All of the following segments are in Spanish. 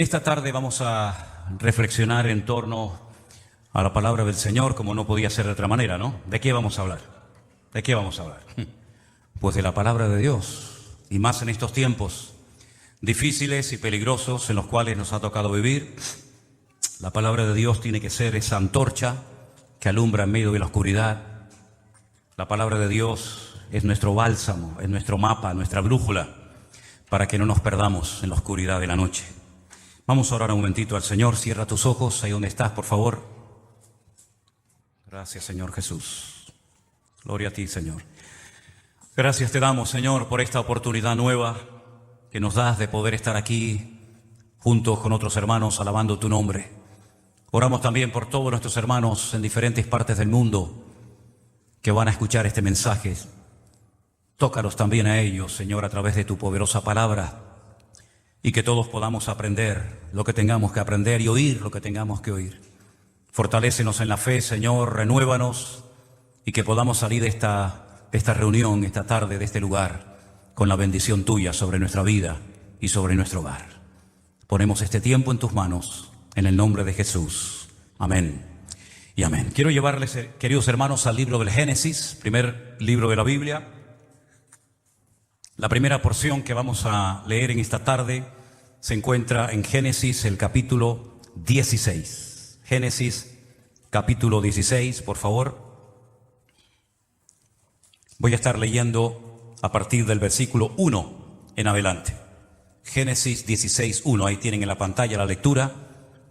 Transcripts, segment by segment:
En esta tarde vamos a reflexionar en torno a la palabra del Señor, como no podía ser de otra manera, ¿no? ¿De qué vamos a hablar? ¿De qué vamos a hablar? Pues de la palabra de Dios, y más en estos tiempos difíciles y peligrosos en los cuales nos ha tocado vivir. La palabra de Dios tiene que ser esa antorcha que alumbra en medio de la oscuridad. La palabra de Dios es nuestro bálsamo, es nuestro mapa, nuestra brújula, para que no nos perdamos en la oscuridad de la noche. Vamos a orar un momentito al Señor. Cierra tus ojos ahí donde estás, por favor. Gracias, Señor Jesús. Gloria a ti, Señor. Gracias te damos, Señor, por esta oportunidad nueva que nos das de poder estar aquí juntos con otros hermanos alabando tu nombre. Oramos también por todos nuestros hermanos en diferentes partes del mundo que van a escuchar este mensaje. Tócalos también a ellos, Señor, a través de tu poderosa palabra, y que todos podamos aprender lo que tengamos que aprender y oír lo que tengamos que oír. Fortalécenos en la fe, Señor, renuévanos, y que podamos salir de esta reunión, esta tarde, de este lugar, con la bendición tuya sobre nuestra vida y sobre nuestro hogar. Ponemos este tiempo en tus manos, en el nombre de Jesús. Amén y amén. Quiero llevarles, queridos hermanos, al libro del Génesis, primer libro de la Biblia. La primera porción que vamos a leer en esta tarde se encuentra en Génesis, el capítulo 16. Génesis, capítulo 16, por favor. Voy a estar leyendo a partir del versículo 1 en adelante. Génesis 16, 1. Ahí tienen en la pantalla la lectura,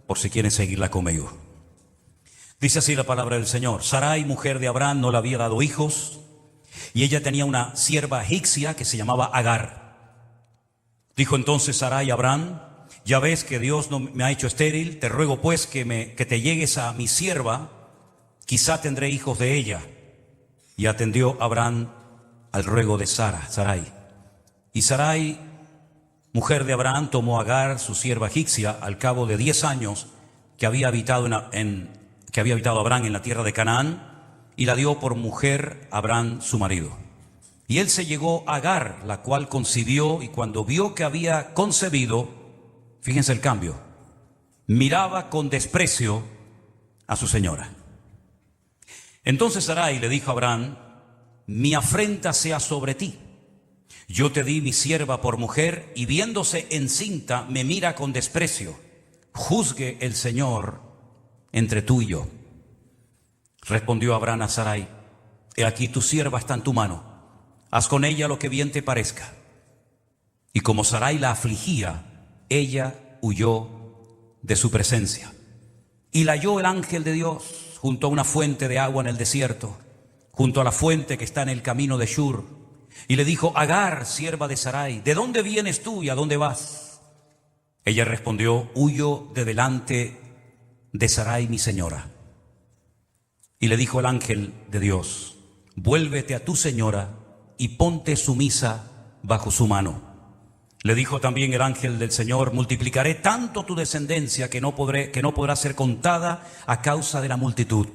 por si quieren seguirla conmigo. Dice así la palabra del Señor. Sarai, mujer de Abraham, no le había dado hijos, y ella tenía una sierva egipcia que se llamaba Agar. Dijo entonces Sarai a Abraham: ya ves que Dios no me ha hecho estéril, te ruego pues que te llegues a mi sierva, quizá tendré hijos de ella. Y atendió Abraham al ruego de Sarai. Y Sarai, mujer de Abraham, tomó a Agar, su sierva egipcia, al cabo de 10 años que había habitado Abraham en la tierra de Canaán, y la dio por mujer a Abraham, su marido. Y él se llegó a Agar, la cual concibió, y cuando vio que había concebido, fíjense el cambio, miraba con desprecio a su señora. Entonces Sarai le dijo a Abraham: mi afrenta sea sobre ti. Yo te di mi sierva por mujer, y viéndose encinta me mira con desprecio. Juzgue el Señor entre tú y yo. Respondió Abraham a Sarai: he aquí tu sierva está en tu mano, haz con ella lo que bien te parezca. Y como Sarai la afligía, ella huyó de su presencia. Y la halló el ángel de Dios junto a una fuente de agua en el desierto, junto a la fuente que está en el camino de Shur. Y le dijo: Agar, sierva de Sarai, ¿de dónde vienes tú y a dónde vas? Ella respondió: huyo de delante de Sarai, mi señora. Y le dijo el ángel de Dios: vuélvete a tu señora y ponte sumisa bajo su mano. Le dijo también el ángel del Señor: multiplicaré tanto tu descendencia que no podrá ser contada a causa de la multitud.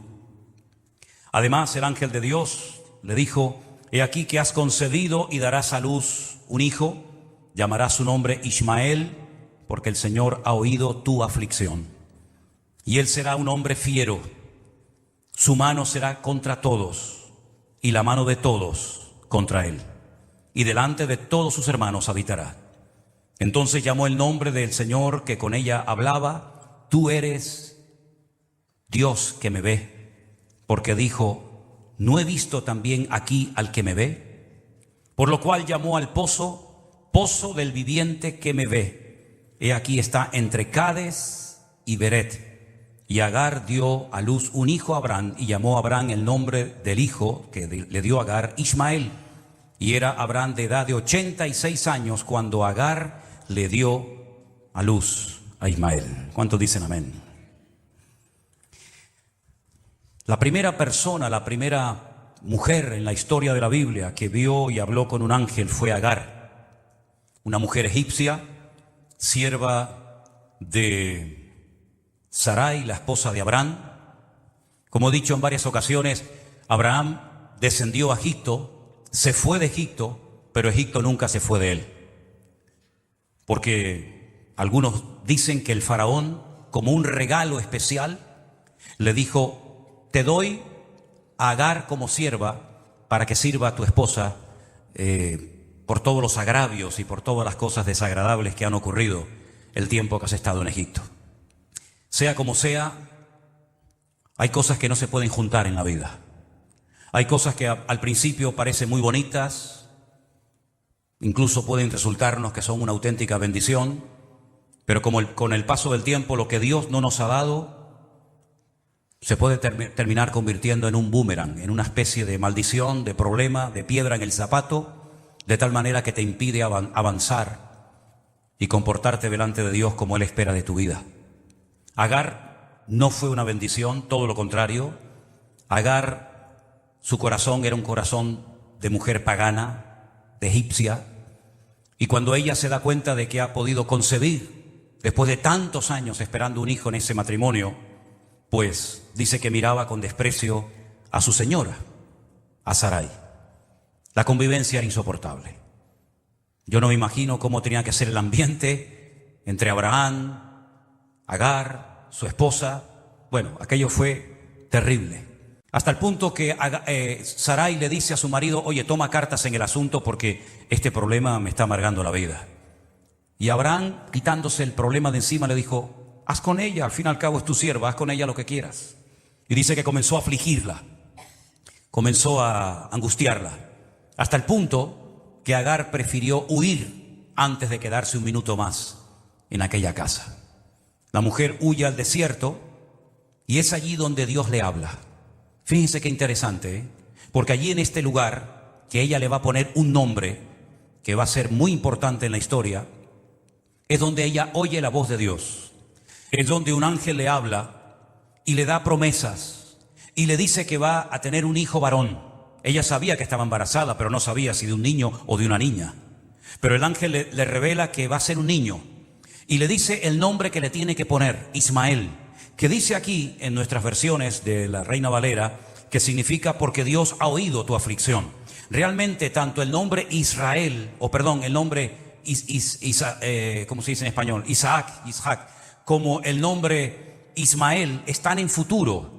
Además el ángel de Dios le dijo: he aquí que has concebido y darás a luz un hijo, llamarás su nombre Ismael, porque el Señor ha oído tu aflicción. Y él será un hombre fiero, su mano será contra todos, y la mano de todos contra él, y delante de todos sus hermanos habitará. Entonces llamó el nombre del Señor que con ella hablaba: tú eres Dios que me ve, porque dijo: ¿no he visto también aquí al que me ve? Por lo cual llamó al pozo, pozo del viviente que me ve. He aquí está entre Cades y Beret. Y Agar dio a luz un hijo a Abraham, y llamó a Abraham el nombre del hijo que le dio Agar, Ismael. Y era Abraham de edad de 86 años cuando Agar le dio a luz a Ismael. ¿Cuántos dicen amén? La primera persona, la primera mujer en la historia de la Biblia que vio y habló con un ángel fue Agar, una mujer egipcia, sierva de Sarai, la esposa de Abraham. Como he dicho en varias ocasiones, Abraham descendió a Egipto, se fue de Egipto, pero Egipto nunca se fue de él. Porque Algunos dicen que el faraón, como un regalo especial, le dijo: te doy a Agar como sierva para que sirva a tu esposa por todos los agravios y por todas las cosas desagradables que han ocurrido el tiempo que has estado en Egipto. Sea como sea, hay cosas que no se pueden juntar en la vida. Hay cosas que al principio parecen muy bonitas, incluso pueden resultarnos que son una auténtica bendición, pero con el paso del tiempo, lo que Dios no nos ha dado se puede terminar convirtiendo en un boomerang, en una especie de maldición, de problema, de piedra en el zapato, de tal manera que te impide avanzar y comportarte delante de Dios como Él espera de tu vida. Agar no fue una bendición, todo lo contrario. Agar, su corazón era un corazón de mujer pagana, de egipcia, y cuando ella se da cuenta de que ha podido concebir, después de tantos años esperando un hijo en ese matrimonio, pues dice que miraba con desprecio a su señora, a Sarai. La convivencia era insoportable. Yo no me imagino cómo tenía que ser el ambiente entre Abraham, Agar, su esposa. Bueno, aquello fue terrible. Hasta el punto que Sarai le dice a su marido: oye, toma cartas en el asunto porque este problema me está amargando la vida. Y Abraham, quitándose el problema de encima, le dijo: haz con ella, al fin y al cabo es tu sierva, haz con ella lo que quieras. Y dice que comenzó a afligirla, comenzó a angustiarla, hasta el punto que Agar prefirió huir antes de quedarse un minuto más en aquella casa. La mujer huye al desierto y es allí donde Dios le habla. Fíjense qué interesante, ¿eh? Porque allí en este lugar, que ella le va a poner un nombre que va a ser muy importante en la historia, es donde ella oye la voz de Dios. Es donde un ángel le habla y le da promesas y le dice que va a tener un hijo varón. Ella sabía que estaba embarazada, pero no sabía si de un niño o de una niña. Pero el ángel le revela que va a ser un niño y le dice el nombre que le tiene que poner: Ismael, que dice aquí en nuestras versiones de la Reina Valera que significa porque Dios ha oído tu aflicción. Realmente tanto el nombre Israel, el nombre ¿cómo se dice en español? Isaac, como el nombre Ismael están en futuro.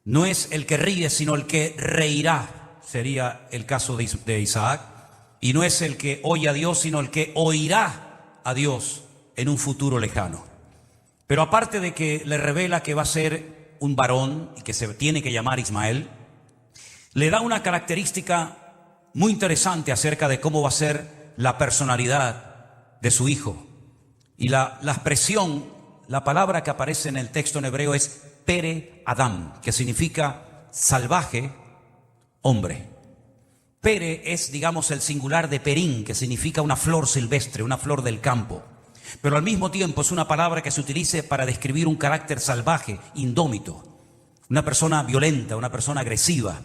No es el que ríe, sino el que reirá, sería el caso de Isaac. Y no es el que oye a Dios, sino el que oirá a Dios en un futuro lejano. Pero aparte de que le revela que va a ser un varón y que se tiene que llamar Ismael, le da una característica muy interesante acerca de cómo va a ser la personalidad de su hijo. Y la expresión, la palabra que aparece en el texto en hebreo es Pere Adam, que significa salvaje, hombre. Pere es, digamos, el singular de perín, que significa una flor silvestre, una flor del campo. Pero al mismo tiempo es una palabra que se utiliza para describir un carácter salvaje, indómito, una persona violenta, una persona agresiva.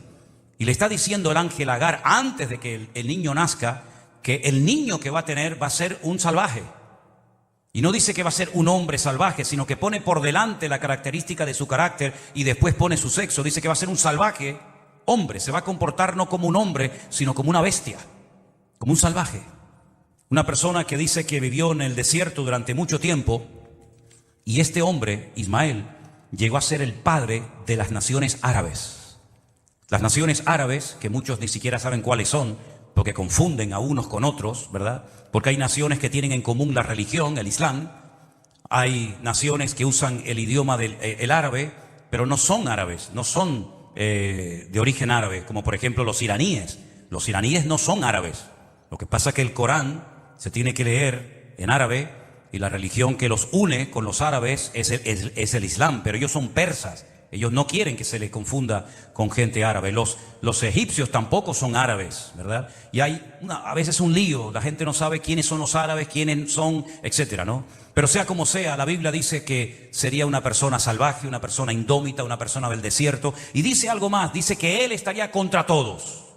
Y le está diciendo el ángel a Agar, antes de que el niño nazca, que el niño que va a tener va a ser un salvaje. Y no dice que va a ser un hombre salvaje, sino que pone por delante la característica de su carácter y después pone su sexo. Dice que va a ser un salvaje hombre, se va a comportar no como un hombre, sino como una bestia, como un salvaje. Una persona que dice que vivió en el desierto durante mucho tiempo, y este hombre, Ismael, llegó a ser el padre de las naciones árabes. Las naciones árabes, que muchos ni siquiera saben cuáles son, porque confunden a unos con otros, ¿verdad? Porque hay naciones que tienen en común la religión, el Islam. Hay naciones que usan el idioma del árabe, pero no son árabes, no son de origen árabe, como por ejemplo los iraníes. Los iraníes no son árabes. Lo que pasa es que el Corán se tiene que leer en árabe y la religión que los une con los árabes es el Islam, pero ellos son persas. Ellos no quieren que se les confunda con gente árabe. Los egipcios tampoco son árabes, ¿verdad? Y hay a veces un lío, la gente no sabe quiénes son los árabes, quiénes son, etcétera, ¿no? Pero sea como sea, la Biblia dice que sería una persona salvaje, una persona indómita, una persona del desierto. Y dice algo más, dice que él estaría contra todos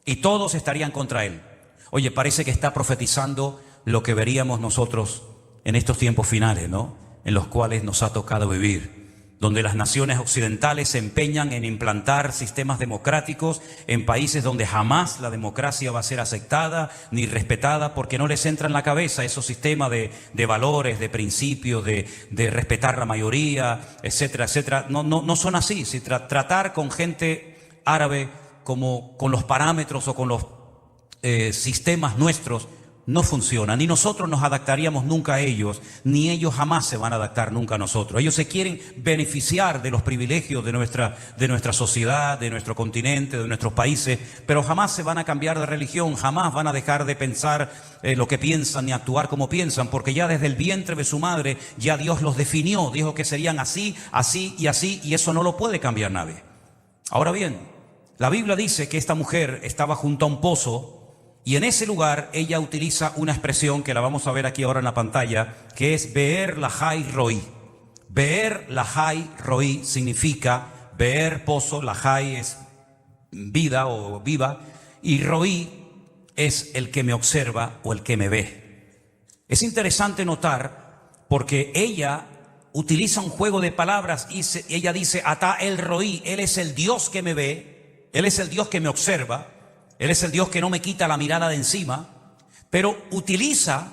y todos estarían contra él. Oye, parece que está profetizando lo que veríamos nosotros en estos tiempos finales, ¿no? En los cuales nos ha tocado vivir. donde las naciones occidentales se empeñan en implantar sistemas democráticos en países donde jamás la democracia va a ser aceptada ni respetada, porque no les entra en la cabeza esos sistemas de valores, de principios, de respetar la mayoría, etcétera, etcétera. No son así. Si tratar con gente árabe como con los parámetros o con los sistemas nuestros no funciona, ni nosotros nos adaptaríamos nunca a ellos, ni ellos jamás se van a adaptar nunca a nosotros. Ellos se quieren beneficiar de los privilegios de nuestra sociedad, de nuestro continente, de nuestros países, pero jamás se van a cambiar de religión, jamás van a dejar de pensar lo que piensan ni actuar como piensan, porque ya desde el vientre de su madre ya Dios los definió, dijo que serían así, así y así, y eso no lo puede cambiar nadie. Ahora bien, la Biblia dice que esta mujer estaba junto a un pozo, y en ese lugar ella utiliza una expresión que la vamos a ver aquí ahora en la pantalla, que es Be'er Lahai Roi. Be'er Lahai Roi significa Be'er, pozo, Lahai es vida o viva, y Roi es el que me observa o el que me ve. Es interesante notar porque ella utiliza un juego de palabras y ella dice Ata el Roi, Él es el Dios que me ve, Él es el Dios que me observa, Él es el Dios que no me quita la mirada de encima, pero utiliza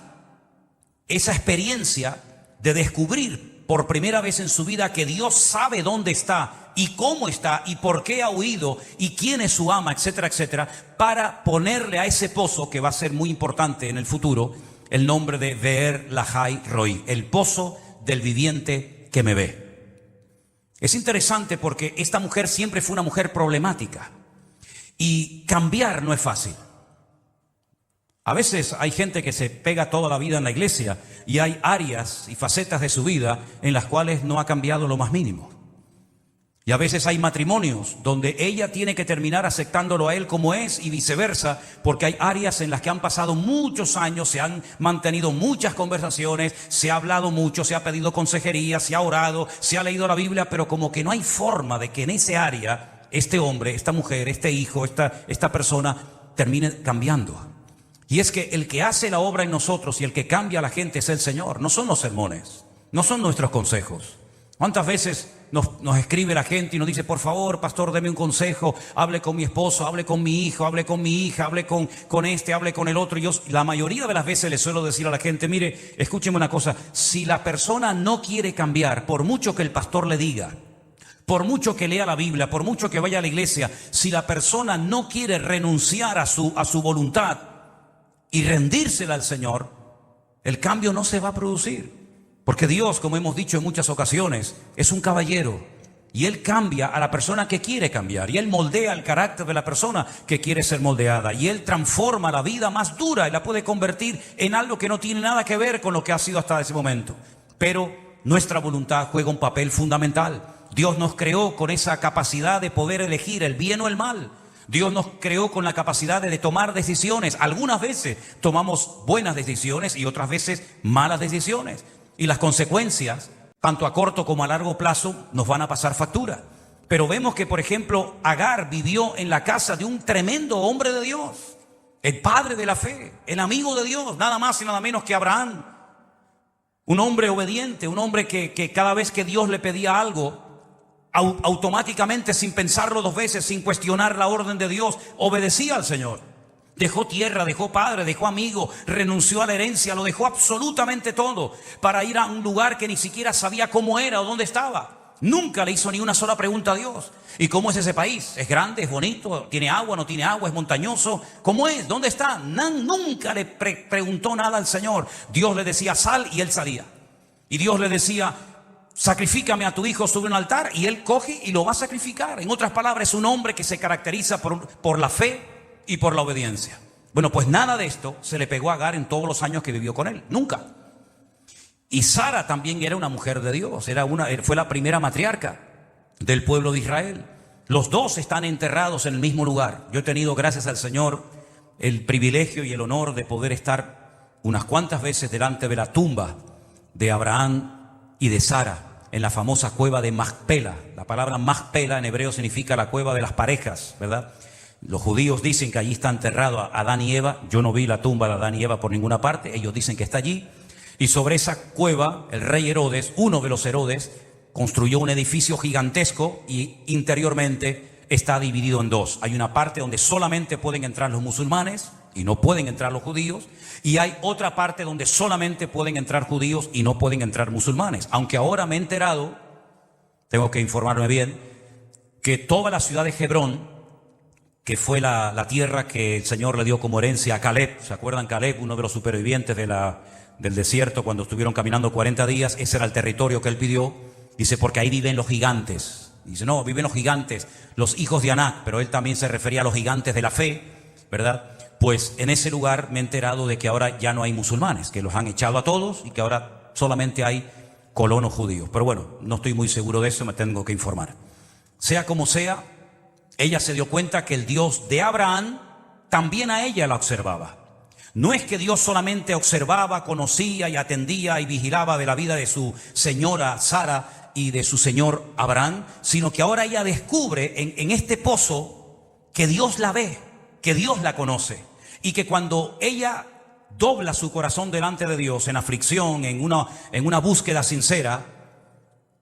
esa experiencia de descubrir por primera vez en su vida que Dios sabe dónde está y cómo está y por qué ha huido y quién es su ama, etcétera, etcétera, para ponerle a ese pozo, que va a ser muy importante en el futuro, el nombre de Be'er Lahai Roi, el pozo del viviente que me ve. Es interesante porque esta mujer siempre fue una mujer problemática. Y cambiar no es fácil. A veces hay gente que se pega toda la vida en la iglesia y hay áreas y facetas de su vida en las cuales no ha cambiado lo más mínimo. Y a veces hay matrimonios donde ella tiene que terminar aceptándolo a él como es y viceversa, porque hay áreas en las que han pasado muchos años, se han mantenido muchas conversaciones, se ha hablado mucho, se ha pedido consejería, se ha orado, se ha leído la Biblia, pero como que no hay forma de que en ese área este hombre, esta mujer, este hijo, esta persona termine cambiando. Y es que el que hace la obra en nosotros y el que cambia a la gente es el Señor, no son los sermones, no son nuestros consejos. ¿Cuántas veces nos escribe la gente y nos dice, por favor, pastor, deme un consejo, hable con mi esposo, hable con mi hijo, hable con mi hija, hable con este, hable con el otro? Y yo la mayoría de las veces le suelo decir a la gente, mire, escúcheme una cosa, si la persona no quiere cambiar, por mucho que el pastor le diga, por mucho que lea la Biblia, por mucho que vaya a la iglesia, si la persona no quiere renunciar a su voluntad y rendírsela al Señor, el cambio no se va a producir. Porque Dios, como hemos dicho en muchas ocasiones, es un caballero y Él cambia a la persona que quiere cambiar, y Él moldea el carácter de la persona que quiere ser moldeada, y Él transforma la vida más dura y la puede convertir en algo que no tiene nada que ver con lo que ha sido hasta ese momento. Pero nuestra voluntad juega un papel fundamental. Dios nos creó con esa capacidad de poder elegir el bien o el mal. Dios nos creó con la capacidad de tomar decisiones. Algunas veces tomamos buenas decisiones y otras veces malas decisiones. Y las consecuencias, tanto a corto como a largo plazo, nos van a pasar factura. Pero vemos que, por ejemplo, Agar vivió en la casa de un tremendo hombre de Dios, el padre de la fe, el amigo de Dios, nada más y nada menos que Abraham. Un hombre obediente, un hombre que cada vez que Dios le pedía algo, automáticamente, sin pensarlo dos veces, sin cuestionar la orden de Dios, obedecía al Señor. Dejó tierra, dejó padre, dejó amigo, renunció a la herencia, lo dejó absolutamente todo para ir a un lugar que ni siquiera sabía cómo era o dónde estaba. Nunca le hizo ni una sola pregunta a Dios. ¿Y cómo es ese país? ¿Es grande? ¿Es bonito? ¿Tiene agua? ¿No tiene agua? ¿Es montañoso? ¿Cómo es? ¿Dónde está? Nunca le preguntó nada al Señor. Dios le decía sal y él salía. Y Dios le decía sacrifícame a tu hijo sobre un altar, y él coge y lo va a sacrificar. En otras palabras, es un hombre que se caracteriza por la fe y por la obediencia. Bueno, pues nada de esto se le pegó a Agar en todos los años que vivió con él. Nunca. Y Sara también era una mujer de Dios. Fue la primera matriarca del pueblo de Israel. Los dos están enterrados en el mismo lugar. Yo he tenido, gracias al Señor, el privilegio y el honor de poder estar unas cuantas veces delante de la tumba de Abraham y de Sara, en la famosa cueva de Macpela. La palabra Macpela en hebreo significa la cueva de las parejas, ¿verdad? Los judíos dicen que allí está enterrado Adán y Eva. Yo no vi la tumba de Adán y Eva por ninguna parte. Ellos dicen que está allí. Y sobre esa cueva, el rey Herodes, uno de los Herodes, construyó un edificio gigantesco y interiormente está dividido en dos. Hay una parte donde solamente pueden entrar los musulmanes y no pueden entrar los judíos, y hay otra parte donde solamente pueden entrar judíos y no pueden entrar musulmanes. Aunque ahora me he enterado, tengo que informarme bien, que toda la ciudad de Hebrón, que fue la tierra que el Señor le dio como herencia a Caleb, ¿se acuerdan? Caleb, uno de los supervivientes del desierto cuando estuvieron caminando 40 días, ese era el territorio que él pidió. Dice, porque ahí viven los gigantes. Dice, no, viven los gigantes, los hijos de Anac, pero él también se refería a los gigantes de la fe, ¿verdad? Pues en ese lugar me he enterado de que ahora ya no hay musulmanes, que los han echado a todos y que ahora solamente hay colonos judíos. Pero bueno, no estoy muy seguro de eso, me tengo que informar. Sea como sea, ella se dio cuenta que el Dios de Abraham también a ella la observaba. No es que Dios solamente observaba, conocía y atendía y vigilaba de la vida de su señora Sara y de su señor Abraham, sino que ahora ella descubre en este pozo que Dios la ve, que Dios la conoce, y que cuando ella dobla su corazón delante de Dios en aflicción, en una búsqueda sincera,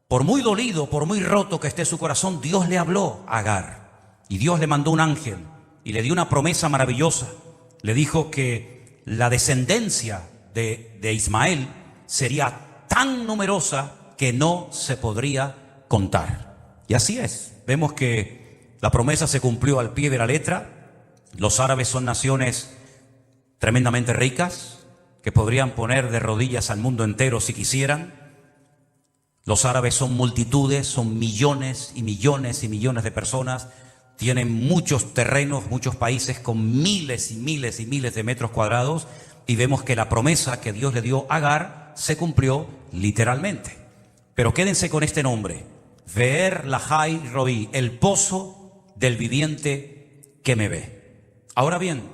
por muy dolido, por muy roto que esté su corazón, Dios le habló a Agar y Dios le mandó un ángel y le dio una promesa maravillosa. Le dijo que la descendencia de Ismael sería tan numerosa que no se podría contar. Y así es. Vemos que la promesa se cumplió al pie de la letra. Los árabes son naciones tremendamente ricas, que podrían poner de rodillas al mundo entero si quisieran. Los árabes son multitudes, son millones y millones y millones de personas. Tienen muchos terrenos, muchos países con miles y miles y miles de metros cuadrados. Y vemos que la promesa que Dios le dio a Agar se cumplió literalmente. Pero quédense con este nombre: Beer Lahai Roi, el pozo del viviente que me ve. Ahora bien,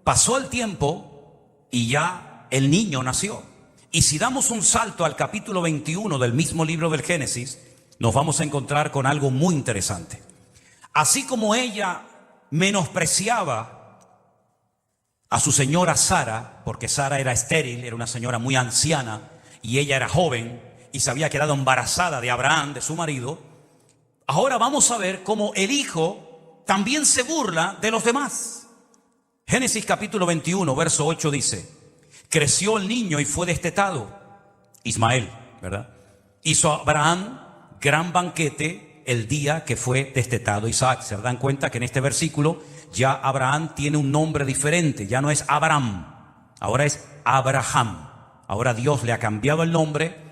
pasó el tiempo y ya el niño nació. Y si damos un salto al capítulo 21 del mismo libro del Génesis, nos vamos a encontrar con algo muy interesante. Así como ella menospreciaba a su señora Sara, porque Sara era estéril, era una señora muy anciana, y ella era joven y se había quedado embarazada de Abraham, de su marido, ahora vamos a ver cómo el hijo también se burla de los demás. Génesis capítulo 21, verso 8 dice: creció el niño y fue destetado. Ismael, ¿verdad? Hizo Abraham gran banquete el día que fue destetado Isaac. Se dan cuenta que en este versículo ya Abraham tiene un nombre diferente. Ya no es Abraham, ahora es Abraham. Ahora Dios le ha cambiado el nombre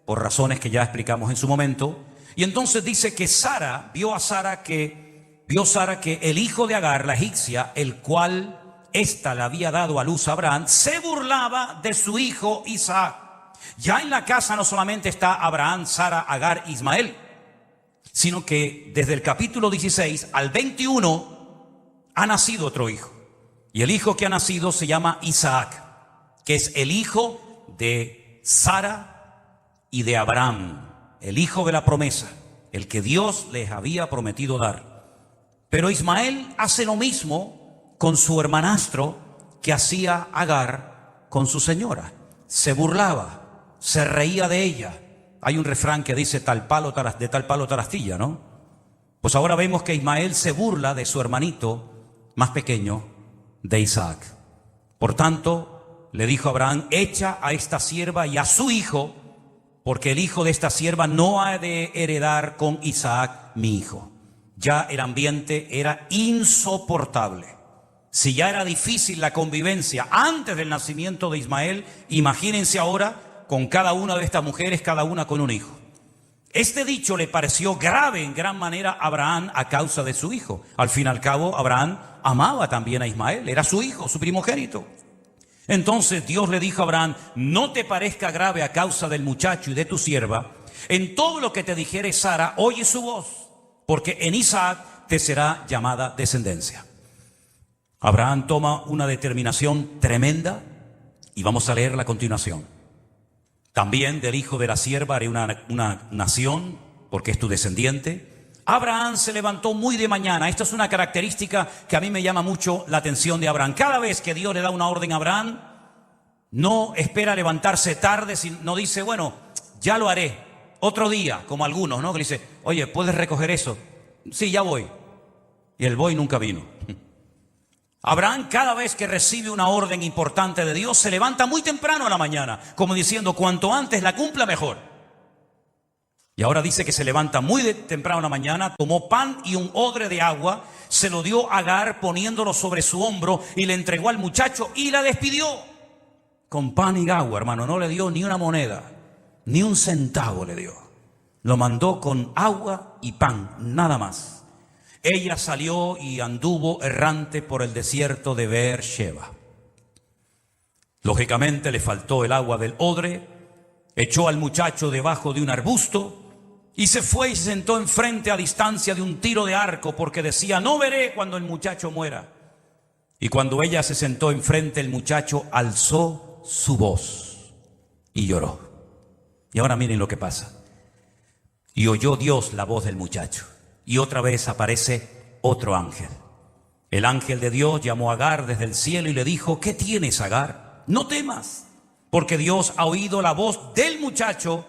por razones que ya explicamos en su momento. Y entonces dice que Sara vio que el hijo de Agar, la egipcia, el cual ésta le había dado a luz a Abraham, se burlaba de su hijo Isaac. Ya en la casa no solamente está Abraham, Sara, Agar, Ismael, sino que desde el capítulo 16 al 21 ha nacido otro hijo. Y el hijo que ha nacido se llama Isaac, que es el hijo de Sara y de Abraham, el hijo de la promesa, el que Dios les había prometido dar. Pero Ismael hace lo mismo con su hermanastro que hacía Agar con su señora. Se burlaba, se reía de ella. Hay un refrán que dice de tal palo tal astilla, ¿no? Pues ahora vemos que Ismael se burla de su hermanito más pequeño, de Isaac. Por tanto, le dijo a Abraham: echa a esta sierva y a su hijo, porque el hijo de esta sierva no ha de heredar con Isaac mi hijo. Ya el ambiente era insoportable. Si ya era difícil la convivencia antes del nacimiento de Ismael, imagínense ahora con cada una de estas mujeres, cada una con un hijo. Este dicho le pareció grave en gran manera a Abraham a causa de su hijo. Al fin y al cabo, Abraham amaba también a Ismael, era su hijo, su primogénito. Entonces Dios le dijo a Abraham: no te parezca grave a causa del muchacho y de tu sierva. En todo lo que te dijere Sara, oye su voz, porque en Isaac te será llamada descendencia. Abraham toma una determinación tremenda y vamos a leerla a continuación. También del hijo de la sierva haré una nación, porque es tu descendiente. Abraham se levantó muy de mañana. Esta es una característica que a mí me llama mucho la atención de Abraham. Cada vez que Dios le da una orden a Abraham, no espera levantarse tarde, no dice, bueno, ya lo haré. otro día, como algunos, ¿no? Que le dice, oye, ¿puedes recoger eso? Sí, ya voy. Y el voy nunca vino. Abraham, cada vez que recibe una orden importante de Dios, se levanta muy temprano a la mañana, como diciendo, cuanto antes la cumpla, mejor. Y ahora dice que se levanta muy temprano a la mañana, tomó pan y un odre de agua, se lo dio a Agar poniéndolo sobre su hombro y le entregó al muchacho y la despidió. Con pan y agua, hermano, no le dio ni una moneda, ni un centavo le dio. Lo mandó con agua y pan, nada más. Ella salió y anduvo errante por el desierto de Beer-sheba. Lógicamente le faltó el agua del odre, echó al muchacho debajo de un arbusto y se fue y se sentó enfrente a distancia de un tiro de arco porque decía, no veré cuando el muchacho muera. Y cuando ella se sentó enfrente, el muchacho alzó su voz y lloró. Y ahora miren lo que pasa. Y oyó Dios la voz del muchacho. Y otra vez aparece otro ángel. El ángel de Dios llamó a Agar desde el cielo y le dijo, ¿qué tienes, Agar? No temas, porque Dios ha oído la voz del muchacho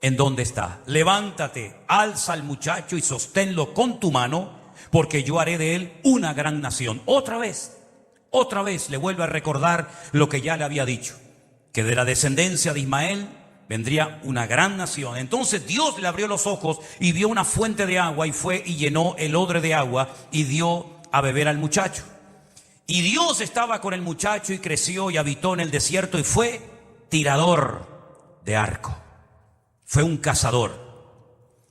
en donde está. Levántate, alza al muchacho y sosténlo con tu mano, porque yo haré de él una gran nación. Otra vez le vuelve a recordar lo que ya le había dicho, que de la descendencia de Ismael vendría una gran nación. Entonces Dios le abrió los ojos y vio una fuente de agua y fue y llenó el odre de agua y dio a beber al muchacho. Y Dios estaba con el muchacho y creció y habitó en el desierto y fue tirador de arco. Fue un cazador.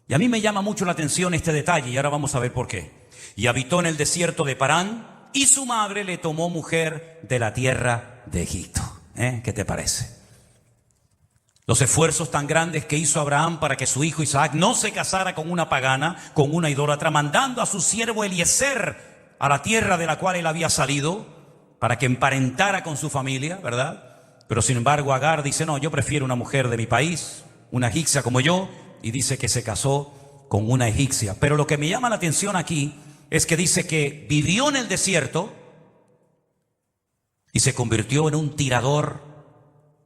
Y a mí me llama mucho la atención este detalle y ahora vamos a ver por qué. Y habitó en el desierto de Parán y su madre le tomó mujer de la tierra de Egipto. ¿Qué te parece? Los esfuerzos tan grandes que hizo Abraham para que su hijo Isaac no se casara con una pagana, con una idólatra, mandando a su siervo Eliezer a la tierra de la cual él había salido, para que emparentara con su familia, ¿verdad? Pero sin embargo Agar dice, no, yo prefiero una mujer de mi país, una egipcia como yo, y dice que se casó con una egipcia. Pero lo que me llama la atención aquí es que dice que vivió en el desierto y se convirtió en un tirador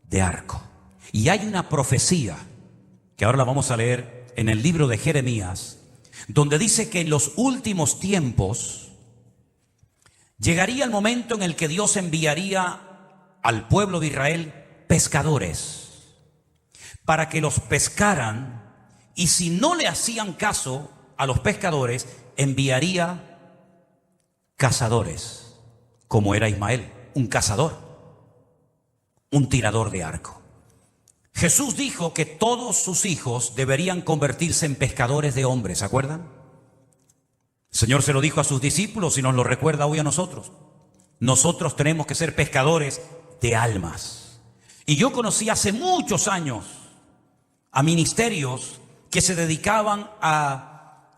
de arco. Y hay una profecía, que ahora la vamos a leer en el libro de Jeremías, donde dice que en los últimos tiempos llegaría el momento en el que Dios enviaría al pueblo de Israel pescadores para que los pescaran, y si no le hacían caso a los pescadores, enviaría cazadores, como era Ismael, un cazador, un tirador de arco. Jesús dijo que todos sus hijos deberían convertirse en pescadores de hombres, ¿se acuerdan? El Señor se lo dijo a sus discípulos y nos lo recuerda hoy a nosotros. Nosotros tenemos que ser pescadores de almas. Y yo conocí hace muchos años a ministerios que se dedicaban a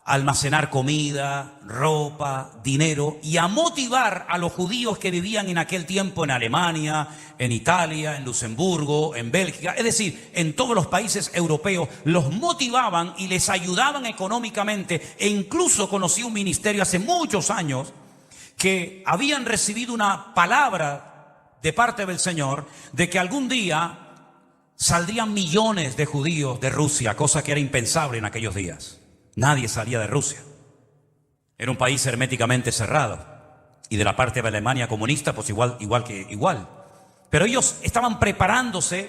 almacenar comida, ropa, dinero y a motivar a los judíos que vivían en aquel tiempo en Alemania, en Italia, en Luxemburgo, en Bélgica, es decir, en todos los países europeos. Los motivaban y les ayudaban económicamente, e incluso conocí un ministerio hace muchos años que habían recibido una palabra de parte del Señor de que algún día saldrían millones de judíos de Rusia, cosa que era impensable en aquellos días. Nadie salía de Rusia. Era un país herméticamente cerrado. Y de la parte de Alemania comunista, pues igual. Pero ellos estaban preparándose,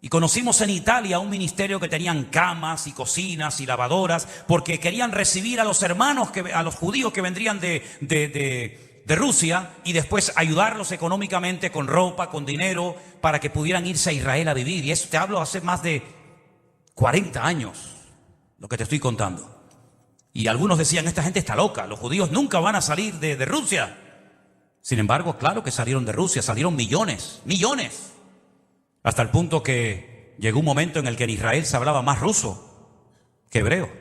y conocimos en Italia un ministerio que tenían camas y cocinas y lavadoras, porque querían recibir a los hermanos, a los judíos que vendrían de Rusia, y después ayudarlos económicamente con ropa, con dinero, para que pudieran irse a Israel a vivir. Y eso te hablo hace más de 40 años. Lo que te estoy contando. Y algunos decían, esta gente está loca, los judíos nunca van a salir de Rusia. Sin embargo, claro que salieron de Rusia, salieron millones. Hasta el punto que llegó un momento en el que en Israel se hablaba más ruso que hebreo,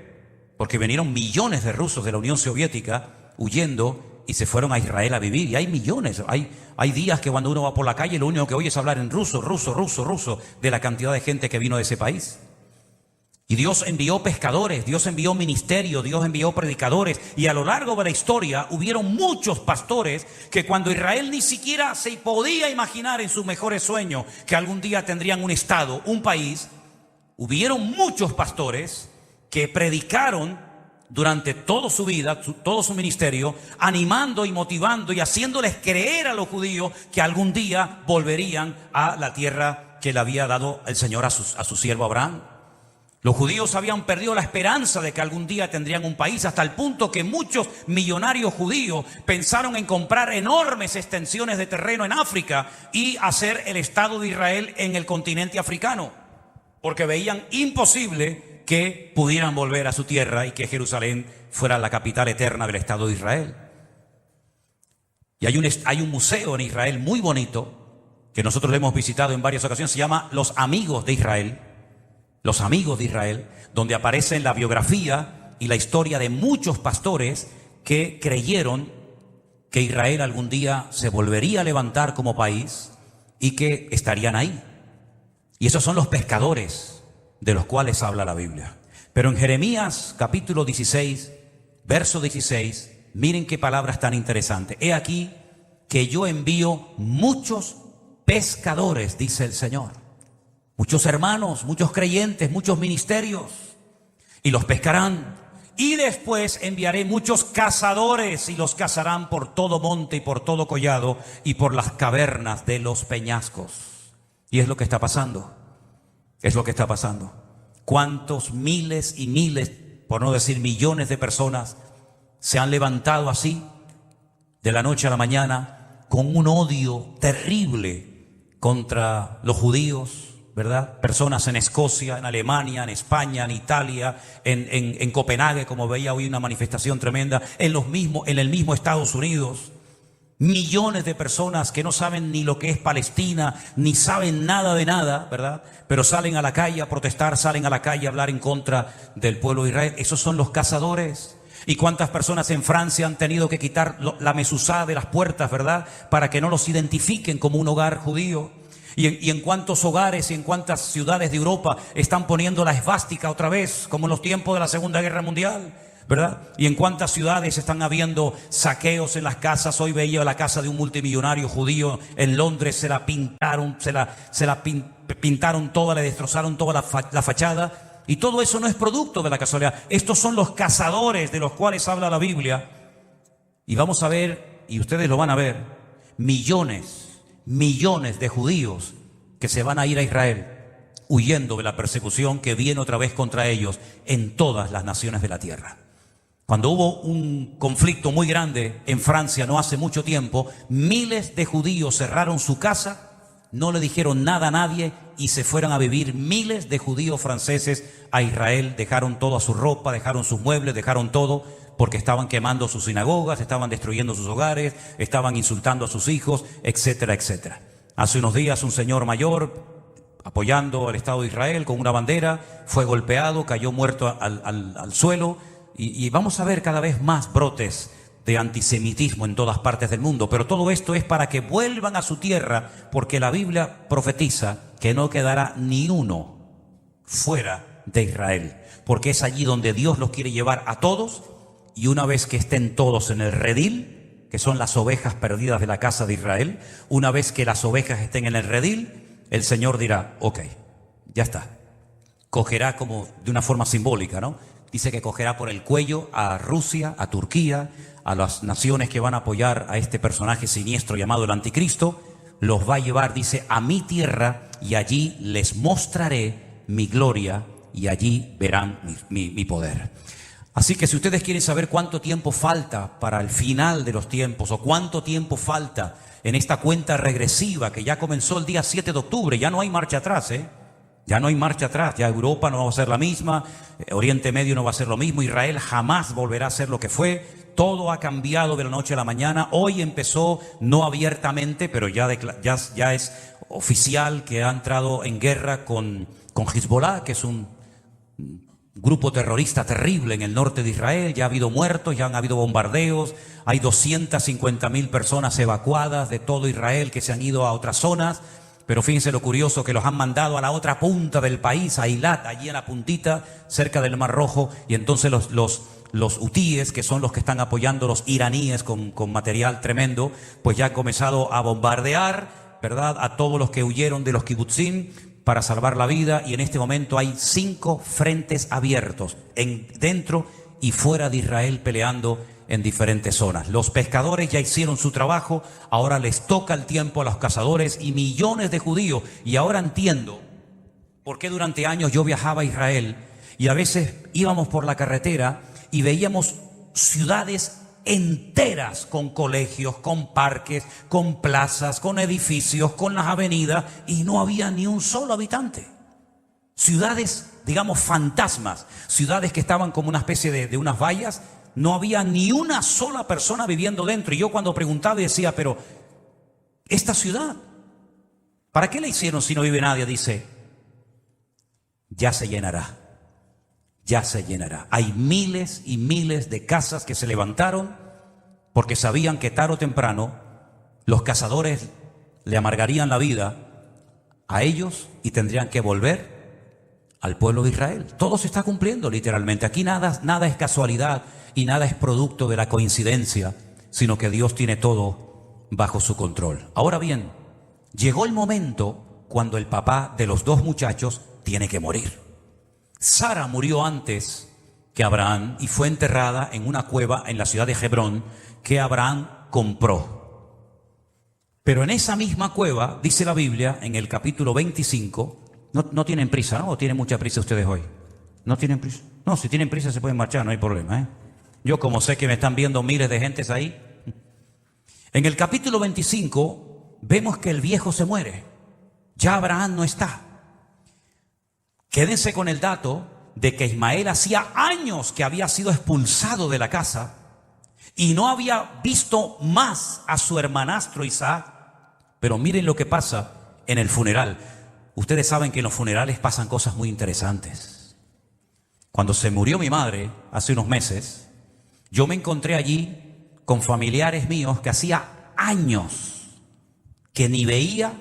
porque vinieron millones de rusos de la Unión Soviética huyendo y se fueron a Israel a vivir. Y hay millones, hay días que cuando uno va por la calle lo único que oye es hablar en ruso, de la cantidad de gente que vino de ese país. Y Dios envió pescadores, Dios envió ministerios, Dios envió predicadores. Y a lo largo de la historia hubieron muchos pastores que cuando Israel ni siquiera se podía imaginar en sus mejores sueños que algún día tendrían un estado, un país, hubieron muchos pastores que predicaron durante toda su vida, todo su ministerio, animando y motivando y haciéndoles creer a los judíos que algún día volverían a la tierra que le había dado el Señor a su siervo Abraham. Los judíos habían perdido la esperanza de que algún día tendrían un país, hasta el punto que muchos millonarios judíos pensaron en comprar enormes extensiones de terreno en África y hacer el Estado de Israel en el continente africano, porque veían imposible que pudieran volver a su tierra y que Jerusalén fuera la capital eterna del Estado de Israel. Y hay un museo en Israel muy bonito, que nosotros lo hemos visitado en varias ocasiones, se llama Los Amigos de Israel. Los Amigos de Israel, donde aparece la biografía y la historia de muchos pastores que creyeron que Israel algún día se volvería a levantar como país y que estarían ahí. Y esos son los pescadores de los cuales habla la Biblia. Pero en Jeremías capítulo 16, verso 16, miren qué palabras tan interesantes. He aquí que yo envío muchos pescadores, dice el Señor. Muchos hermanos, muchos creyentes, muchos ministerios, y los pescarán. Y después enviaré muchos cazadores y los cazarán por todo monte y por todo collado y por las cavernas de los peñascos. Y es lo que está pasando. Es lo que está pasando. ¿Cuántos miles y miles, por no decir millones de personas, se han levantado así, de la noche a la mañana, con un odio terrible contra los judíos, ¿verdad? Personas en Escocia, en Alemania, en España, en Italia, en Copenhague, como veía hoy una manifestación tremenda, en el mismo Estados Unidos. Millones de personas que no saben ni lo que es Palestina, ni saben nada de nada, ¿verdad? Pero salen a la calle a protestar, salen a la calle a hablar en contra del pueblo de Israel. Esos son los cazadores. ¿Y cuántas personas en Francia han tenido que quitar la mezuzá de las puertas, ¿verdad? Para que no los identifiquen como un hogar judío. Y en cuántos hogares y en cuántas ciudades de Europa están poniendo la esvástica otra vez, como en los tiempos de la Segunda Guerra Mundial, ¿verdad? Y en cuántas ciudades están habiendo saqueos en las casas. Hoy veía la casa de un multimillonario judío en Londres, se la pintaron, pintaron toda, le destrozaron toda la fachada. Y todo eso no es producto de la casualidad. Estos son los cazadores de los cuales habla la Biblia. Y vamos a ver, y ustedes lo van a ver, millones de judíos que se van a ir a Israel huyendo de la persecución que viene otra vez contra ellos en todas las naciones de la tierra. Cuando hubo un conflicto muy grande en Francia no hace mucho tiempo, miles de judíos cerraron su casa, no le dijeron nada a nadie y se fueron a vivir miles de judíos franceses a Israel. Dejaron toda su ropa, dejaron sus muebles, dejaron todo, porque estaban quemando sus sinagogas, estaban destruyendo sus hogares, estaban insultando a sus hijos, etcétera, etcétera. Hace unos días un señor mayor, apoyando al Estado de Israel con una bandera, fue golpeado, cayó muerto al suelo. Y vamos a ver cada vez más brotes de antisemitismo en todas partes del mundo. Pero todo esto es para que vuelvan a su tierra, porque la Biblia profetiza que no quedará ni uno fuera de Israel, porque es allí donde Dios los quiere llevar a todos. Y una vez que estén todos en el redil, que son las ovejas perdidas de la casa de Israel, una vez que las ovejas estén en el redil, el Señor dirá, ok, ya está. Cogerá como de una forma simbólica, ¿no? Dice que cogerá por el cuello a Rusia, a Turquía, a las naciones que van a apoyar a este personaje siniestro llamado el Anticristo, los va a llevar, dice, a mi tierra y allí les mostraré mi gloria y allí verán mi poder. Así que si ustedes quieren saber cuánto tiempo falta para el final de los tiempos o cuánto tiempo falta en esta cuenta regresiva que ya comenzó el día 7 de octubre, ya no hay marcha atrás, ya no hay marcha atrás, ya Europa no va a ser la misma, Oriente Medio no va a ser lo mismo, Israel jamás volverá a ser lo que fue, todo ha cambiado de la noche a la mañana. Hoy empezó no abiertamente, pero ya es oficial que ha entrado en guerra con Hezbollah, que es un grupo terrorista terrible en el norte de Israel. Ya ha habido muertos, ya han habido bombardeos, hay 250.000 personas evacuadas de todo Israel que se han ido a otras zonas. Pero fíjense lo curioso, que los han mandado a la otra punta del país, a Eilat, allí en la puntita, cerca del Mar Rojo, y entonces los hutíes, que son los que están apoyando los iraníes con material tremendo, pues ya han comenzado a bombardear, ¿verdad?, a todos los que huyeron de los kibutzim, para salvar la vida, y en este momento hay 5 frentes abiertos dentro y fuera de Israel peleando en diferentes zonas. Los pescadores ya hicieron su trabajo, ahora les toca el tiempo a los cazadores y millones de judíos. Y ahora entiendo por qué durante años yo viajaba a Israel y a veces íbamos por la carretera y veíamos ciudades enteras con colegios, con parques, con plazas, con edificios, con las avenidas, y no había ni un solo habitante. Ciudades, digamos, fantasmas, ciudades que estaban como una especie de unas vallas. No había ni una sola persona viviendo dentro. Y yo cuando preguntaba decía, pero esta ciudad, ¿para qué la hicieron si no vive nadie? Dice, ya se llenará. Ya se llenará. Hay miles y miles de casas que se levantaron porque sabían que tarde o temprano los cazadores le amargarían la vida a ellos y tendrían que volver al pueblo de Israel. Todo se está cumpliendo literalmente. Aquí nada es casualidad y nada es producto de la coincidencia, sino que Dios tiene todo bajo su control. Ahora bien, llegó el momento cuando el papá de los 2 muchachos tiene que morir. Sara murió antes que Abraham y fue enterrada en una cueva en la ciudad de Hebrón que Abraham compró. Pero en esa misma cueva, dice la Biblia, en el capítulo 25, no tienen prisa, ¿no? ¿O tienen mucha prisa ustedes hoy? ¿No tienen prisa? No, si tienen prisa se pueden marchar, no hay problema, ¿eh? Yo como sé que me están viendo miles de gentes ahí. En el capítulo 25 vemos que el viejo se muere. Ya Abraham no está. Quédense con el dato de que Ismael hacía años que había sido expulsado de la casa y no había visto más a su hermanastro Isaac. Pero miren lo que pasa en el funeral. Ustedes saben que en los funerales pasan cosas muy interesantes. Cuando se murió mi madre hace unos meses, yo me encontré allí con familiares míos que hacía años que ni veía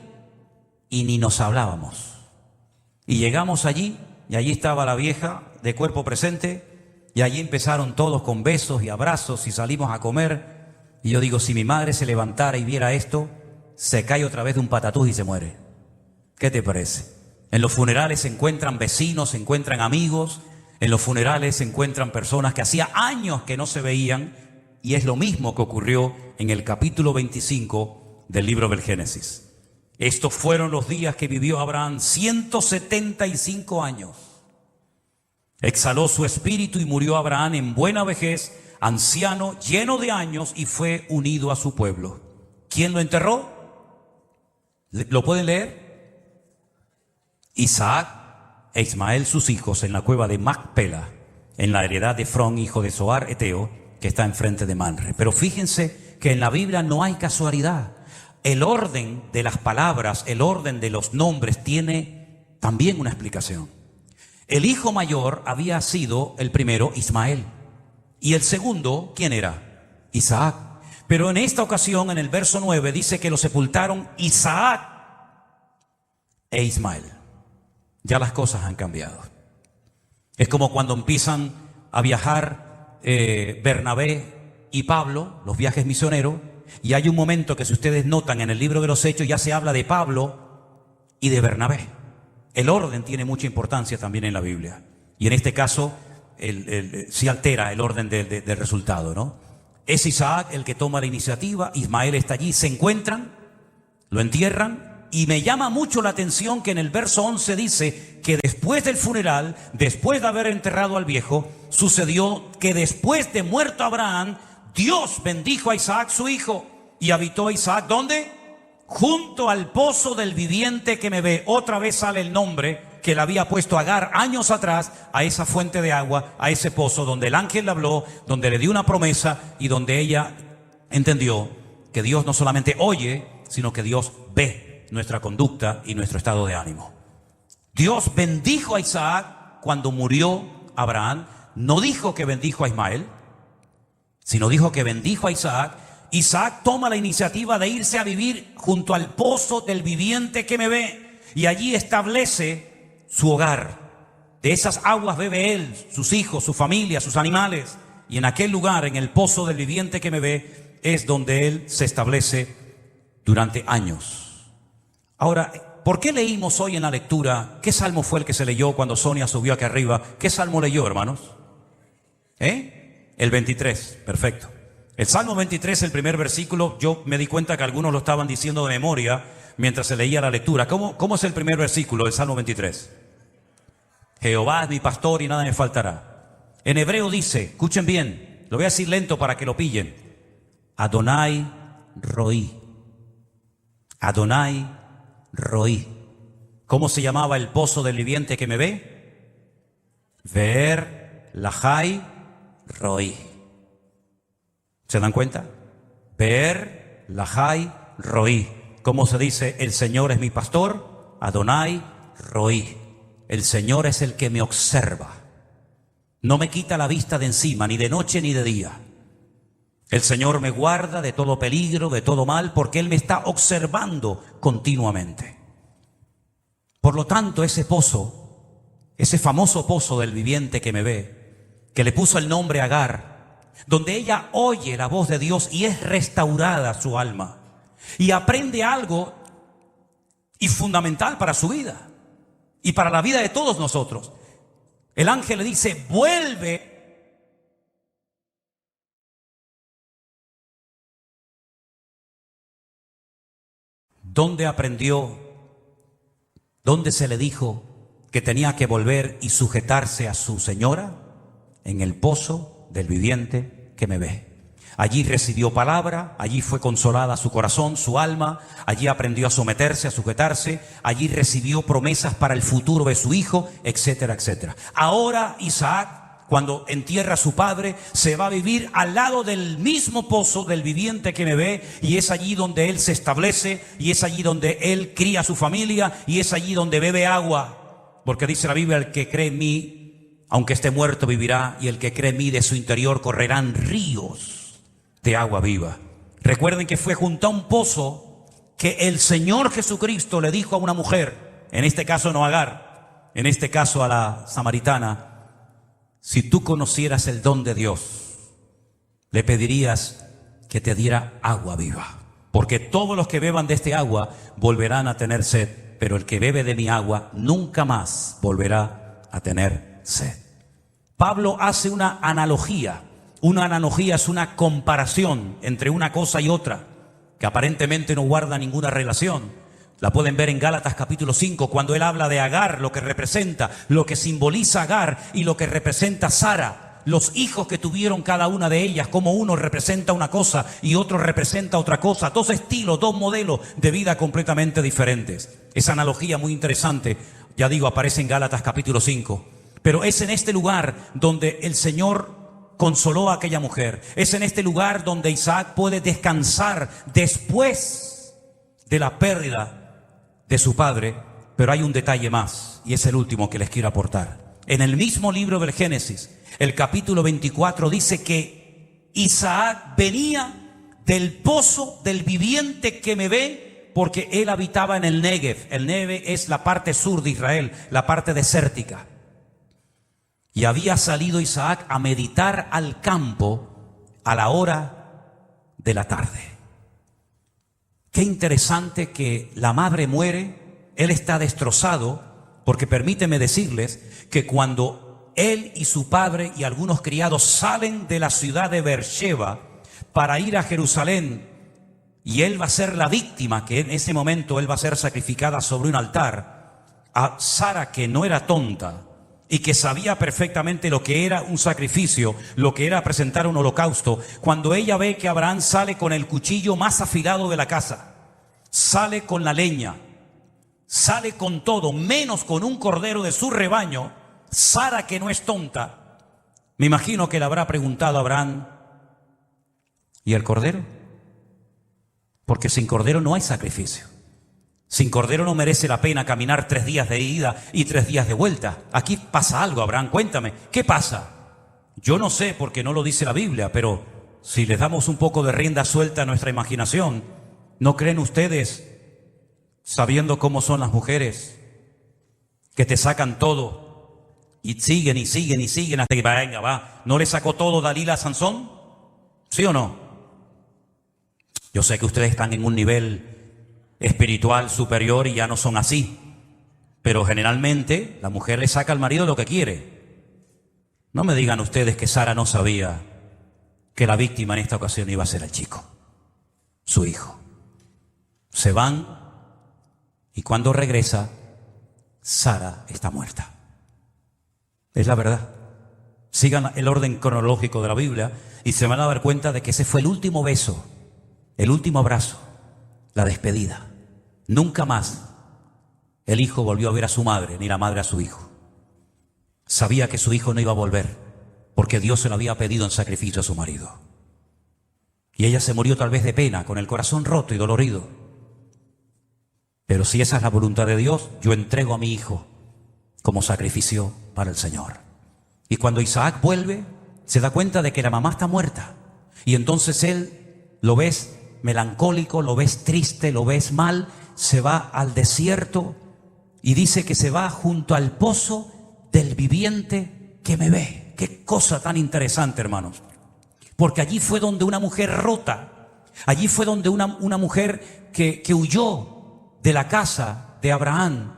y ni nos hablábamos. Y llegamos allí, y allí estaba la vieja de cuerpo presente, y allí empezaron todos con besos y abrazos, y salimos a comer. Y yo digo, si mi madre se levantara y viera esto, se cae otra vez de un patatús y se muere. ¿Qué te parece? En los funerales se encuentran vecinos, se encuentran amigos, en los funerales se encuentran personas que hacía años que no se veían, y es lo mismo que ocurrió en el capítulo 25 del libro del Génesis. Estos fueron los días que vivió Abraham, 175 años. Exhaló su espíritu y murió Abraham en buena vejez, anciano, lleno de años, y fue unido a su pueblo. ¿Quién lo enterró? ¿Lo pueden leer? Isaac e Ismael, sus hijos, en la cueva de Macpela, en la heredad de Efrón, hijo de Zoar Eteo, que está enfrente de Manre. Pero fíjense que en la Biblia no hay casualidad. El orden de las palabras, el orden de los nombres tiene también una explicación. El hijo mayor había sido el primero, Ismael. Y el segundo, ¿quién era? Isaac. Pero en esta ocasión, en el verso 9, dice que lo sepultaron Isaac e Ismael. Ya las cosas han cambiado. Es como cuando empiezan a viajar Bernabé y Pablo, los viajes misioneros. Y hay un momento que, si ustedes notan en el libro de los Hechos, ya se habla de Pablo y de Bernabé. El orden tiene mucha importancia también en la Biblia. Y en este caso, sí altera el orden del resultado, ¿no? Es Isaac el que toma la iniciativa, Ismael está allí, se encuentran, lo entierran. Y me llama mucho la atención que en el verso 11 dice que después del funeral, después de haber enterrado al viejo, sucedió que después de muerto Abraham, Dios bendijo a Isaac su hijo, y habitó Isaac, ¿dónde? Junto al pozo del viviente que me ve. Otra vez sale el nombre que le había puesto Agar años atrás a esa fuente de agua, a ese pozo donde el ángel le habló, donde le dio una promesa y donde ella entendió que Dios no solamente oye, sino que Dios ve nuestra conducta y nuestro estado de ánimo. Dios bendijo a Isaac cuando murió Abraham. No dijo que bendijo a Ismael, sino dijo que bendijo a Isaac. Isaac toma la iniciativa de irse a vivir junto al pozo del viviente que me ve, y allí establece su hogar. De esas aguas bebe él, sus hijos, su familia, sus animales, y en aquel lugar, en el pozo del viviente que me ve, es donde él se establece durante años. Ahora, ¿por qué leímos hoy en la lectura? ¿Qué salmo fue el que se leyó cuando Sonia subió aquí arriba? ¿Qué salmo leyó, hermanos? El 23, perfecto. El Salmo 23, el primer versículo, yo me di cuenta que algunos lo estaban diciendo de memoria mientras se leía la lectura. ¿Cómo es el primer versículo del Salmo 23? Jehová es mi pastor y nada me faltará. En hebreo dice, escuchen bien, lo voy a decir lento para que lo pillen. Adonai Roí. Adonai Roí. ¿Cómo se llamaba el pozo del viviente que me ve? Ver Lahai Roí. ¿Se dan cuenta? Ver Lahai Roí. ¿Cómo se dice? El Señor es mi pastor. Adonai Roí. El Señor es el que me observa. No me quita la vista de encima, ni de noche ni de día. El Señor me guarda de todo peligro, de todo mal, porque Él me está observando continuamente. Por lo tanto, ese pozo, ese famoso pozo del viviente que me ve, que le puso el nombre Agar, donde ella oye la voz de Dios y es restaurada su alma y aprende algo y fundamental para su vida y para la vida de todos nosotros. El ángel le dice, vuelve. ¿Dónde aprendió? ¿Dónde se le dijo que tenía que volver y sujetarse a su señora? En el pozo del viviente que me ve. Allí recibió palabra, allí fue consolada su corazón, su alma, allí aprendió a someterse, a sujetarse, allí recibió promesas para el futuro de su hijo, etcétera, etcétera. Ahora Isaac, cuando entierra a su padre, se va a vivir al lado del mismo pozo del viviente que me ve, y es allí donde él se establece, y es allí donde él cría a su familia, y es allí donde bebe agua, porque dice la Biblia, el que cree en mí, aunque esté muerto vivirá, y el que cree en mí, de su interior correrán ríos de agua viva. Recuerden que fue junto a un pozo que el Señor Jesucristo le dijo a una mujer, en este caso no a Agar, en este caso a la samaritana, si tú conocieras el don de Dios, le pedirías que te diera agua viva, porque todos los que beban de este agua volverán a tener sed, pero el que bebe de mi agua nunca más volverá a tener sed. Pablo hace una analogía. Una analogía es una comparación entre una cosa y otra, que aparentemente no guarda ninguna relación. La pueden ver en Gálatas capítulo 5, cuando él habla de Agar, lo que representa, lo que simboliza Agar y lo que representa Sara. Los hijos que tuvieron cada una de ellas, como uno representa una cosa y otro representa otra cosa. Dos estilos, dos modelos de vida completamente diferentes. Esa analogía muy interesante, ya digo, aparece en Gálatas capítulo 5. Pero es en este lugar donde el Señor consoló a aquella mujer. Es en este lugar donde Isaac puede descansar después de la pérdida de su padre. Pero hay un detalle más, y es el último que les quiero aportar. En el mismo libro del Génesis, el capítulo 24 dice que Isaac venía del pozo del viviente que me ve, porque él habitaba en el Negev. El Negev es la parte sur de Israel, la parte desértica. Y había salido Isaac a meditar al campo a la hora de la tarde. Qué interesante que la madre muere, él está destrozado, porque permíteme decirles que cuando él y su padre y algunos criados salen de la ciudad de Beersheba para ir a Jerusalén, y él va a ser la víctima, que en ese momento él va a ser sacrificada sobre un altar, a Sara, que no era tonta, y que sabía perfectamente lo que era un sacrificio, lo que era presentar un holocausto, cuando ella ve que Abraham sale con el cuchillo más afilado de la casa, sale con la leña, sale con todo, menos con un cordero de su rebaño, Sara, que no es tonta, me imagino que le habrá preguntado a Abraham, ¿y el cordero? Porque sin cordero no hay sacrificio. Sin cordero no merece la pena caminar 3 días de ida y 3 días de vuelta. Aquí pasa algo, Abraham, cuéntame, ¿qué pasa? Yo no sé, porque no lo dice la Biblia, pero si les damos un poco de rienda suelta a nuestra imaginación, ¿no creen ustedes, sabiendo cómo son las mujeres, que te sacan todo y siguen y siguen y siguen hasta que venga, va? ¿No le sacó todo Dalila a Sansón? ¿Sí o no? Yo sé que ustedes están en un nivel espiritual superior y ya no son así. Pero generalmente la mujer le saca al marido lo que quiere. No me digan ustedes que Sara no sabía que la víctima en esta ocasión iba a ser el chico, su hijo. Se van y cuando regresa, Sara está muerta. Es la verdad. Sigan el orden cronológico de la Biblia y se van a dar cuenta de que ese fue el último beso, el último abrazo, la despedida. Nunca más el hijo volvió a ver a su madre, ni la madre a su hijo. Sabía que su hijo no iba a volver, porque Dios se lo había pedido en sacrificio a su marido. Y ella se murió tal vez de pena, con el corazón roto y dolorido. Pero si esa es la voluntad de Dios, yo entrego a mi hijo como sacrificio para el Señor. Y cuando Isaac vuelve, se da cuenta de que la mamá está muerta. Y entonces él lo ves melancólico, lo ves triste, lo ves mal, se va al desierto y dice que se va junto al pozo del viviente que me ve. Qué cosa tan interesante, hermanos. Porque allí fue donde una mujer rota, allí fue donde una mujer que huyó de la casa de Abraham,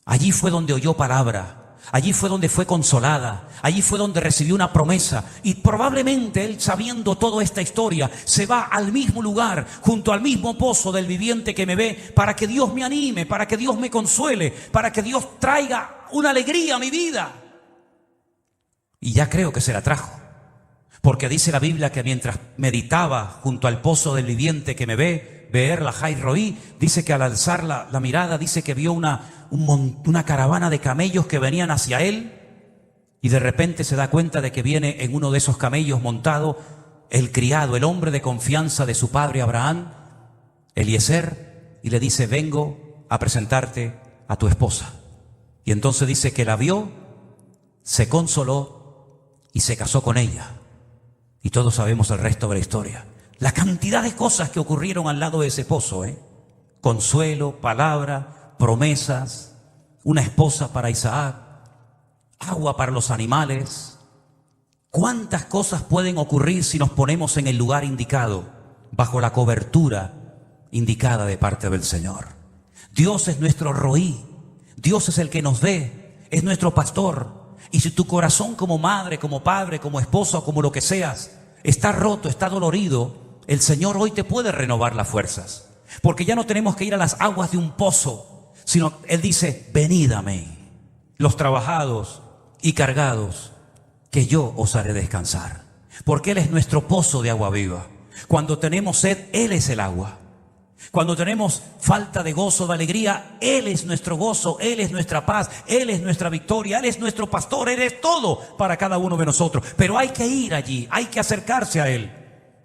allí fue donde oyó palabra. Allí fue donde fue consolada, allí fue donde recibió una promesa y probablemente él, sabiendo toda esta historia, se va al mismo lugar, junto al mismo pozo del viviente que me ve, para que Dios me anime, para que Dios me consuele, para que Dios traiga una alegría a mi vida. Y ya creo que se la trajo, porque dice la Biblia que mientras meditaba junto al pozo del viviente que me ve, Beer Lahai Roí, dice que al alzar la mirada, dice que vio una caravana de camellos que venían hacia él y de repente se da cuenta de que viene en uno de esos camellos montado el criado, el hombre de confianza de su padre Abraham, Eliezer, y le dice: vengo a presentarte a tu esposa. Y entonces dice que la vio, se consoló y se casó con ella. Y todos sabemos el resto de la historia. La cantidad de cosas que ocurrieron al lado de ese pozo, consuelo, palabra, promesas, una esposa para Isaac, agua para los animales. ¿Cuántas cosas pueden ocurrir si nos ponemos en el lugar indicado, bajo la cobertura indicada de parte del Señor? Dios es nuestro roí, Dios es el que nos ve, es nuestro pastor. Y si tu corazón como madre, como padre, como esposa o como lo que seas, está roto, está dolorido, el Señor hoy te puede renovar las fuerzas. Porque ya no tenemos que ir a las aguas de un pozo, sino Él dice: venid a mí, los trabajados y cargados, que yo os haré descansar. Porque Él es nuestro pozo de agua viva. Cuando tenemos sed, Él es el agua. Cuando tenemos falta de gozo, de alegría, Él es nuestro gozo, Él es nuestra paz, Él es nuestra victoria, Él es nuestro pastor, Él es todo para cada uno de nosotros. Pero hay que ir allí, hay que acercarse a Él.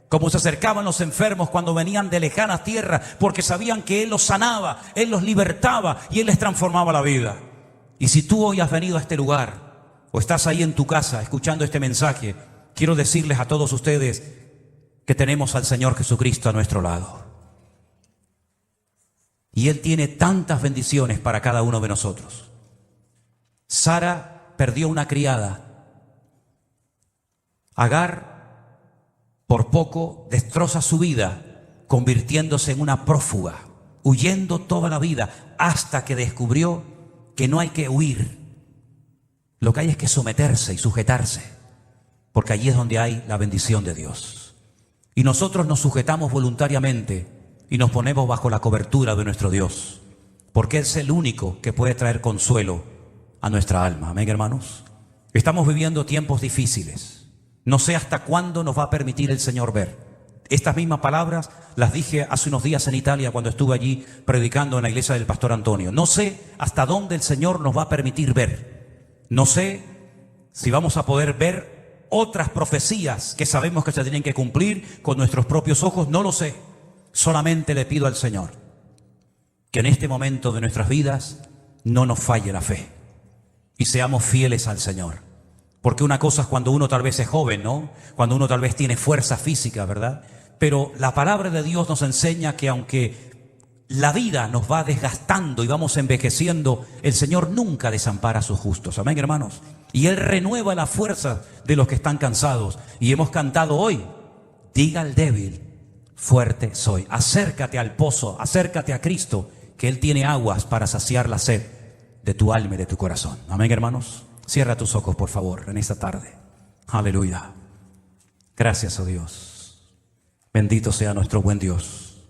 Como se acercaban los enfermos cuando venían de lejanas tierras, porque sabían que Él los sanaba, Él los libertaba y Él les transformaba la vida. Y si tú hoy has venido a este lugar, o estás ahí en tu casa escuchando este mensaje, quiero decirles a todos ustedes que tenemos al Señor Jesucristo a nuestro lado. Y Él tiene tantas bendiciones para cada uno de nosotros. Sara perdió una criada. Agar, por poco, destroza su vida, convirtiéndose en una prófuga, huyendo toda la vida, hasta que descubrió que no hay que huir. Lo que hay es que someterse y sujetarse, porque allí es donde hay la bendición de Dios. Y nosotros nos sujetamos voluntariamente y nos ponemos bajo la cobertura de nuestro Dios, porque es el único que puede traer consuelo a nuestra alma. Amén, hermanos. Estamos viviendo tiempos difíciles. No sé hasta cuándo nos va a permitir el Señor ver. Estas mismas palabras las dije hace unos días en Italia cuando estuve allí predicando en la iglesia del pastor Antonio. No sé hasta dónde el Señor nos va a permitir ver. No sé si vamos a poder ver otras profecías que sabemos que se tienen que cumplir con nuestros propios ojos. No lo sé. Solamente le pido al Señor que en este momento de nuestras vidas no nos falle la fe y seamos fieles al Señor. Porque una cosa es cuando uno tal vez es joven, ¿no? Cuando uno tal vez tiene fuerza física, ¿verdad? Pero la palabra de Dios nos enseña que aunque la vida nos va desgastando y vamos envejeciendo, el Señor nunca desampara a sus justos. Amén, hermanos. Y Él renueva la fuerza de los que están cansados. Y hemos cantado hoy: diga al débil, fuerte soy. Acércate al pozo, acércate a Cristo, que Él tiene aguas para saciar la sed de tu alma y de tu corazón. Amén, hermanos. Cierra tus ojos, por favor, en esta tarde. Aleluya. Gracias, oh Dios. Bendito sea nuestro buen Dios.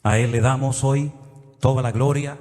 A Él le damos hoy toda la gloria